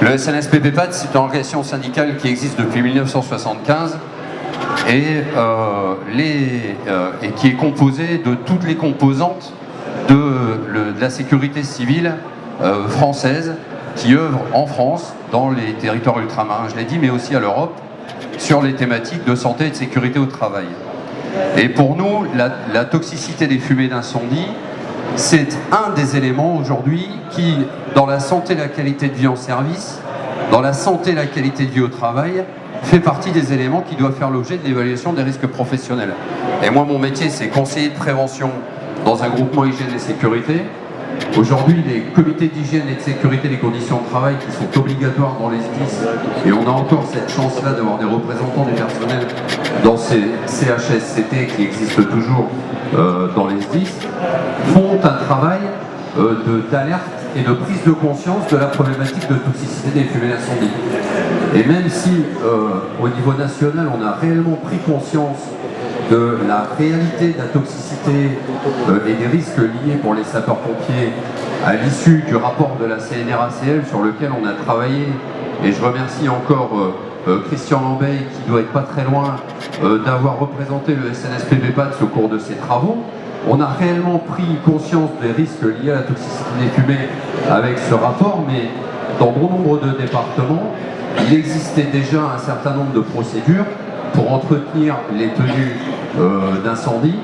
Le SNSP-PEPAD, c'est une organisation syndicale qui existe depuis 1975 et qui est composée de toutes les composantes de la sécurité civile française qui œuvrent en France, dans les territoires ultramarins, je l'ai dit, mais aussi à l'Europe, sur les thématiques de santé et de sécurité au travail. Et pour nous, la toxicité des fumées d'incendie, c'est un des éléments aujourd'hui qui, dans la santé et la qualité de vie en service, dans la santé et la qualité de vie au travail, fait partie des éléments qui doivent faire l'objet de l'évaluation des risques professionnels. Et moi, mon métier, c'est conseiller de prévention dans un groupement hygiène et sécurité. Aujourd'hui, les comités d'hygiène et de sécurité des conditions de travail qui sont obligatoires dans les SDIS, et on a encore cette chance-là d'avoir des représentants des personnels dans ces CHSCT qui existent toujours dans les SDIS, font un travail d'alerte et de prise de conscience de la problématique de toxicité des fumées d'incendie. Et même si au niveau national on a réellement pris conscience de la réalité de la toxicité et des risques liés pour les sapeurs-pompiers à l'issue du rapport de la CNRACL sur lequel on a travaillé, et je remercie encore Christian Lambeille qui doit être pas très loin d'avoir représenté le SNSP-PEPAD au cours de ces travaux. On a réellement pris conscience des risques liés à la toxicité des fumées avec ce rapport, mais dans bon nombre de départements, il existait déjà un certain nombre de procédures pour entretenir les tenues d'incendie.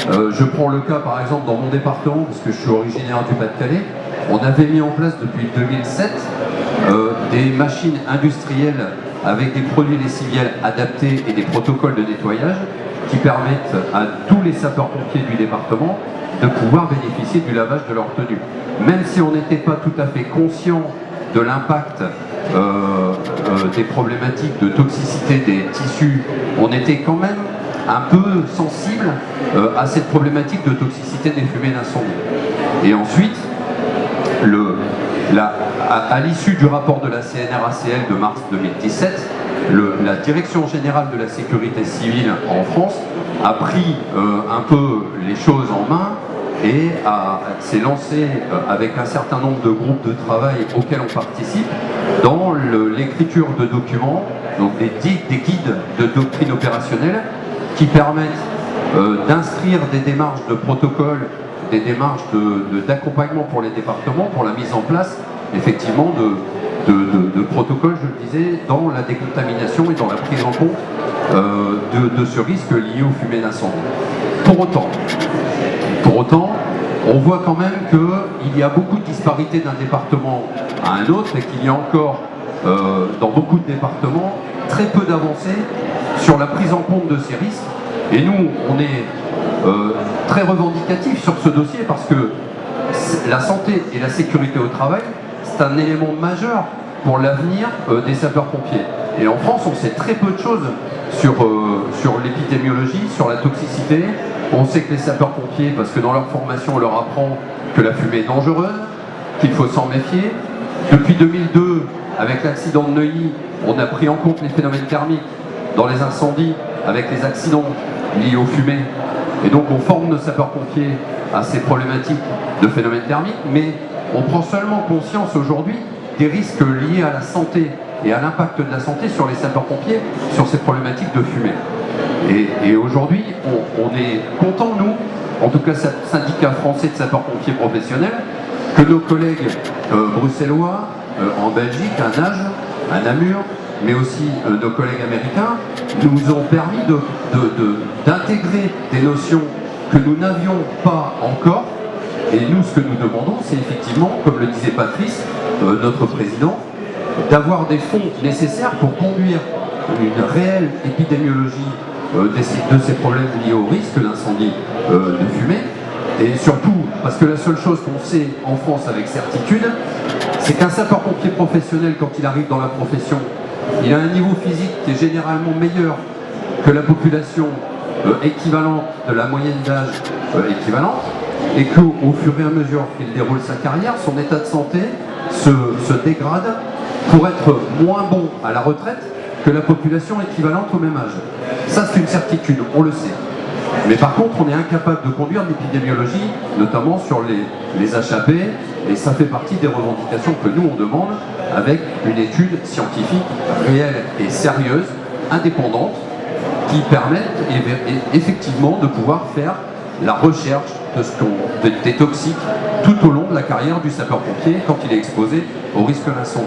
Je prends le cas par exemple dans mon département, parce que je suis originaire du Pas-de-Calais, on avait mis en place depuis 2007 des machines industrielles avec des produits lessiviels adaptés et des protocoles de nettoyage qui permettent à tous les sapeurs-pompiers du département de pouvoir bénéficier du lavage de leur tenue. Même si on n'était pas tout à fait conscient de l'impact des problématiques de toxicité des tissus, on était quand même un peu sensible à cette problématique de toxicité des fumées d'incendie. Et ensuite, à l'issue du rapport de la CNRACL de mars 2017, la Direction Générale de la Sécurité Civile en France a pris un peu les choses en main et s'est lancé avec un certain nombre de groupes de travail auxquels on participe dans l'écriture de documents, donc des guides de doctrine opérationnelle qui permettent d'inscrire des démarches de protocole, des démarches d'accompagnement pour les départements, pour la mise en place effectivement de protocoles, je le disais, dans la décontamination et dans la prise en compte de ce risque lié aux fumées d'incendie. Pour autant, on voit quand même qu'il y a beaucoup de disparités d'un département à un autre et qu'il y a encore, dans beaucoup de départements, très peu d'avancées sur la prise en compte de ces risques. Et nous, on est très revendicatifs sur ce dossier parce que la santé et la sécurité au travail, c'est un élément majeur pour l'avenir des sapeurs-pompiers. Et en France, on sait très peu de choses sur l'épidémiologie, sur la toxicité. On sait que les sapeurs-pompiers, parce que dans leur formation, on leur apprend que la fumée est dangereuse, qu'il faut s'en méfier. Depuis 2002, avec l'accident de Neuilly, on a pris en compte les phénomènes thermiques dans les incendies, avec les accidents liés aux fumées. Et donc on forme nos sapeurs-pompiers à ces problématiques de phénomènes thermiques, mais on prend seulement conscience aujourd'hui des risques liés à la santé et à l'impact de la santé sur les sapeurs-pompiers, sur ces problématiques de fumée. Et aujourd'hui, on est content, nous, en tout cas syndicat français de sapeurs-pompiers professionnels, que nos collègues bruxellois, en Belgique, à Nage, à Namur, mais aussi nos collègues américains, nous ont permis d'intégrer des notions que nous n'avions pas encore. Et nous, ce que nous demandons, c'est effectivement, comme le disait Patrice, notre président, d'avoir des fonds nécessaires pour conduire une réelle épidémiologie de ces problèmes liés au risque d'incendie de fumée. Et surtout, parce que la seule chose qu'on sait en France avec certitude, c'est qu'un sapeur-pompier professionnel, quand il arrive dans la profession, il a un niveau physique qui est généralement meilleur que la population équivalente de la moyenne d'âge équivalente, et qu'au fur et à mesure qu'il déroule sa carrière, son état de santé se dégrade pour être moins bon à la retraite que la population équivalente au même âge. Ça, c'est une certitude, on le sait. Mais par contre, on est incapable de conduire l'épidémiologie, notamment sur les HAP, et ça fait partie des revendications que nous, on demande, avec une étude scientifique réelle et sérieuse, indépendante, qui permettent effectivement de pouvoir faire la recherche des toxiques tout au long de la carrière du sapeur-pompier quand il est exposé au risque d'incendie.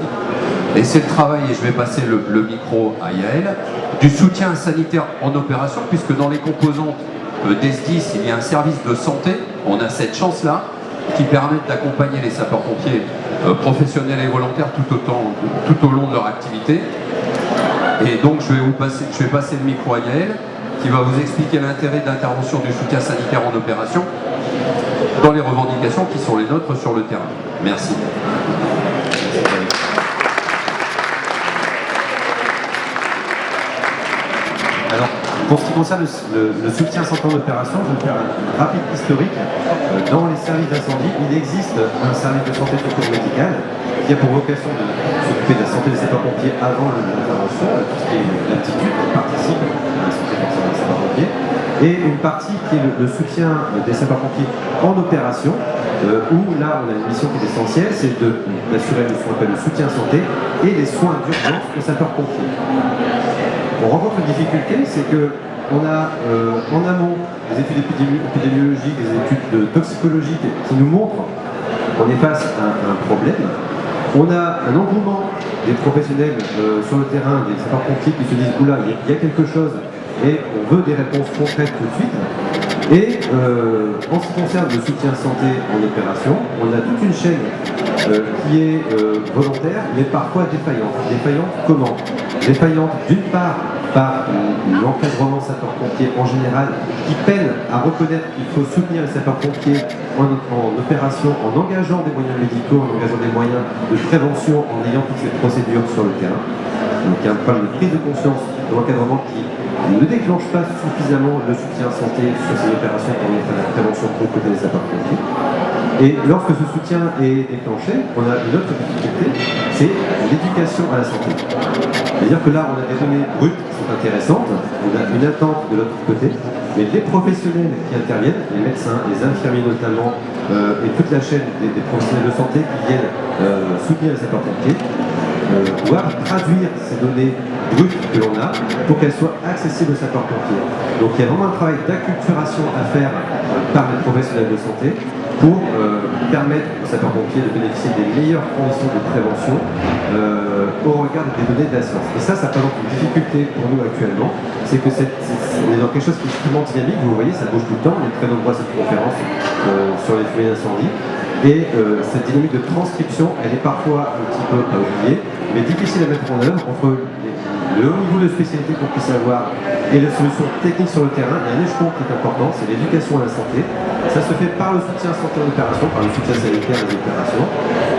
Et c'est le travail, et je vais passer le micro à Yael, du soutien sanitaire en opération, puisque dans les composantes des SDIS, il y a un service de santé, on a cette chance-là, qui permettent d'accompagner les sapeurs-pompiers professionnels et volontaires tout au long de leur activité. Et donc je vais passer le micro à Yael, qui va vous expliquer l'intérêt d'intervention du soutien sanitaire en opération dans les revendications qui sont les nôtres sur le terrain. Merci. Alors, pour ce qui concerne le soutien santé en opération, je vais faire un rapide historique. Dans les services d'incendie, il existe un service de santé secours médical qui a pour vocation de s'occuper de la santé des sapeurs-pompiers avant l'intervention, tout ce qui est l'aptitude, participe à la santé des sapeurs-pompiers, et une partie qui est le soutien des sapeurs-pompiers en opération, où là on a une mission qui est essentielle, c'est d'assurer ce qu'on appelle le soutien santé et les soins d'urgence aux sapeurs-pompiers. On rencontre une difficulté, c'est que on a en amont des études épidémiologiques, des études toxicologiques qui nous montrent qu'on est face à un problème. On a un engouement des professionnels sur le terrain, des sapeurs-pompiers qui se disent « Oula, il y a quelque chose » et on veut des réponses concrètes tout de suite. Et en ce qui concerne le soutien santé en opération, on a toute une chaîne qui est volontaire, mais parfois défaillante. Défaillante comment? Défaillante d'une part par l'encadrement sapeurs-pompiers en général, qui peine à reconnaître qu'il faut soutenir les sapeurs-pompiers en opération, en engageant des moyens médicaux, en engageant des moyens de prévention, en ayant toutes ces procédures sur le terrain. Donc il y a un problème de prise de conscience de l'encadrement qui ne déclenche pas suffisamment le soutien santé sur ces opérations pour faire la prévention pour côté des sapeurs-pompiers. Et lorsque ce soutien est déclenché, on a une autre difficulté, c'est l'éducation à la santé. C'est-à-dire que là, on a des données brutes qui sont intéressantes, on a une attente de l'autre côté, mais les professionnels qui interviennent, les médecins, les infirmiers notamment, et toute la chaîne des professionnels de santé qui viennent soutenir les sapeurs-pompiers, doivent traduire ces données brutes que l'on a pour qu'elles soient accessibles aux sapeurs-pompiers. Donc il y a vraiment un travail d'acculturation à faire par les professionnels de santé pour permettre aux sapeurs-pompiers de bénéficier des meilleures conditions de prévention au regard des données de la science. Et ça présente une difficulté pour nous actuellement, c'est que on est dans quelque chose qui est extrêmement dynamique, vous voyez, ça bouge tout le temps, on est très nombreux à cette conférence sur les fumées d'incendie, et cette dynamique de transcription, elle est parfois un petit peu à oublier, mais difficile à mettre en œuvre entre le haut niveau de spécialité qu'on puisse avoir et les solutions techniques sur le terrain. Il y a un échelon qui est important, c'est l'éducation à la santé. Ça se fait par le soutien santé en opération, par le soutien sanitaire des opérations.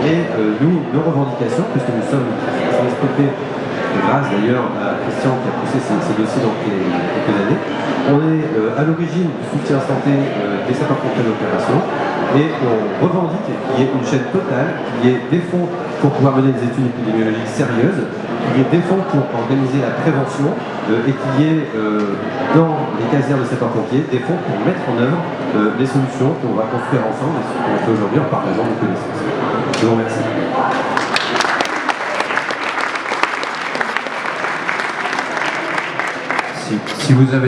Et nous, nos revendications, puisque nous sommes stoppés, grâce d'ailleurs à Christian qui a poussé ces dossiers dans quelques années, on est à l'origine du soutien santé des sapeurs-pompiers d'opération et on revendique qu'il y ait une chaîne totale, qu'il y ait des fonds pour pouvoir mener des études épidémiologiques sérieuses, qu'il y ait des fonds pour organiser la prévention et qu'il y ait dans les casiers de sapeurs-pompiers des fonds pour mettre en œuvre les solutions qu'on va construire ensemble et ce qu'on fait aujourd'hui en partageant nos connaissances. Je vous remercie. Si vous avez